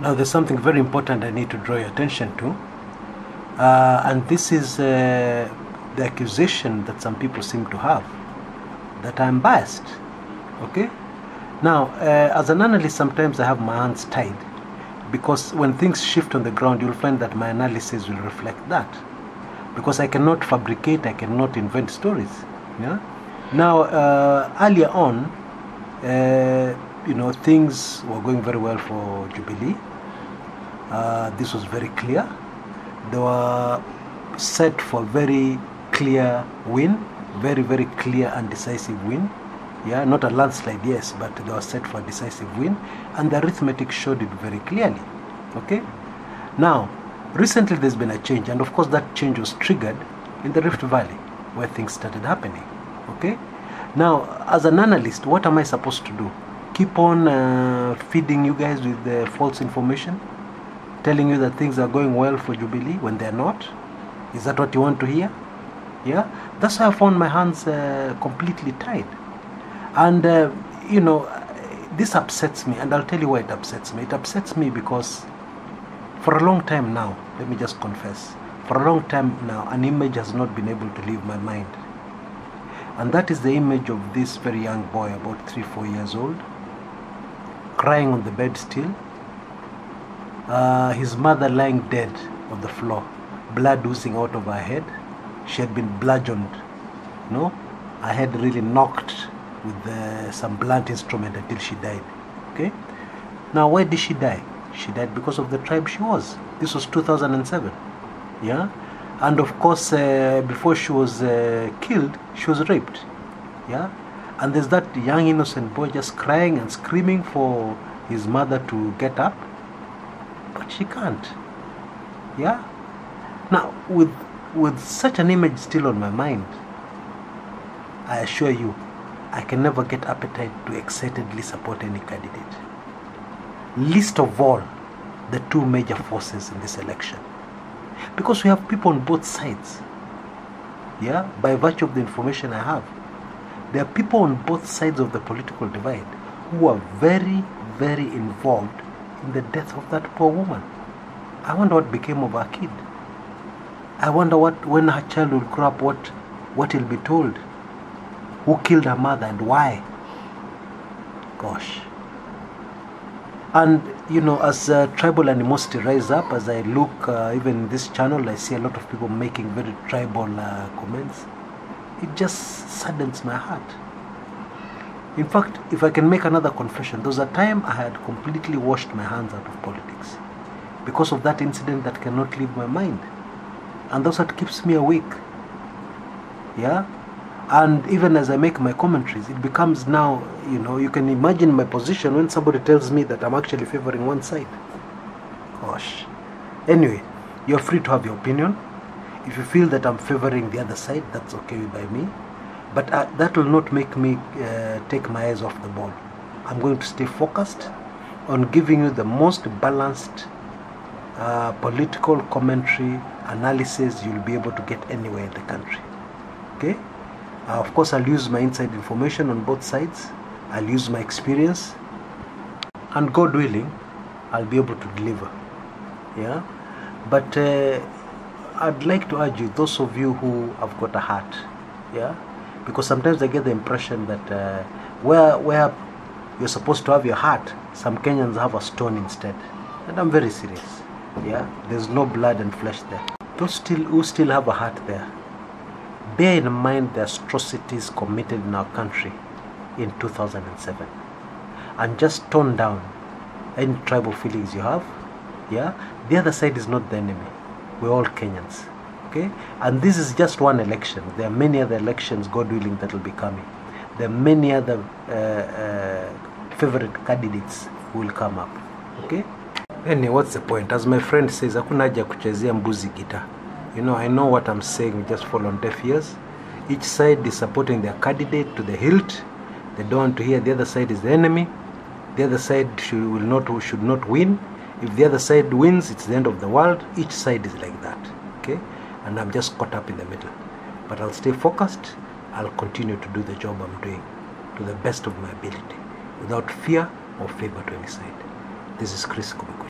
Now there's something very important I need to draw your attention to, and this is the accusation that some people seem to have, that I'm biased. Okay? Now, as an analyst, sometimes I have my hands tied, because when things shift on the ground, you'll find that my analysis will reflect that. Because I cannot fabricate, I cannot invent stories. Yeah? Now, earlier on, things were going very well for Jubilee. This was very clear. They were set for very clear win, very, very clear and decisive win. Yeah, not a landslide, yes, but they were set for a decisive win, and the arithmetic showed it very clearly. Okay? Now, recently there's been a change, and of course that change was triggered in the Rift Valley, where things started happening. Okay? Now, as an analyst, what am I supposed to do? Keep on feeding you guys with the false information? Telling you that things are going well for Jubilee when they're not? Is that what you want to hear? Yeah? That's why I found my hands completely tied. And, this upsets me, and I'll tell you why it upsets me. It upsets me because for a long time now, let me just confess, for a long time now, an image has not been able to leave my mind. And that is the image of this very young boy, about 3-4 years old, crying on the bed still. His mother lying dead on the floor, blood oozing out of her head. She had been bludgeoned, her head really knocked with some blunt instrument until she died. Okay? Now, why did she die? She died because of the tribe she was. This was 2007. Yeah? And of course, before she was killed, she was raped. Yeah? And there's that young innocent boy just crying and screaming for his mother to get up. But she can't. Yeah? Now, with such an image still on my mind, I assure you, I can never get appetite to excitedly support any candidate. Least of all, the two major forces in this election. Because we have people on both sides. Yeah? By virtue of the information I have. There are people on both sides of the political divide who are very, very involved in the death of that poor woman. I wonder what became of her kid. I wonder when her child will grow up, what he'll be told. Who killed her mother and why? Gosh. And, as tribal animosity rise up, as I look, even in this channel, I see a lot of people making very tribal comments. It just saddens my heart. In fact, if I can make another confession, there was a time I had completely washed my hands out of politics because of that incident that cannot leave my mind. And that's what keeps me awake. Yeah? And even as I make my commentaries, it becomes now, you can imagine my position when somebody tells me that I'm actually favoring one side. Gosh. Anyway, you're free to have your opinion. If you feel that I'm favoring the other side, that's okay by me. But that will not make me take my eyes off the ball. I'm going to stay focused on giving you the most balanced political commentary analysis you'll be able to get anywhere in the country. Okay? Of course, I'll use my inside information on both sides. I'll use my experience. And God willing, I'll be able to deliver. Yeah? But I'd like to urge you, those of you who have got a heart, yeah? Because sometimes I get the impression that where you're supposed to have your heart, some Kenyans have a stone instead. And I'm very serious. Yeah? There's no blood and flesh there. Those who still have a heart there, bear in mind the atrocities committed in our country in 2007. And just tone down any tribal feelings you have. Yeah? The other side is not the enemy. We're all Kenyans. Okay? And this is just one election. There are many other elections, God willing, that will be coming. There are many other favorite candidates who will come up. Okay? Anyway, what's the point? As my friend says, hakuna haja kuchezea mbuzi guitar. I know what I'm saying, we just fall on deaf ears. Each side is supporting their candidate to the hilt. They don't want to hear the other side is the enemy. The other side should not win. If the other side wins, it's the end of the world. Each side is like that. Okay? And I'm just caught up in the middle. But I'll stay focused. I'll continue to do the job I'm doing to the best of my ability, without fear or favor to any side. This is Kumekucha.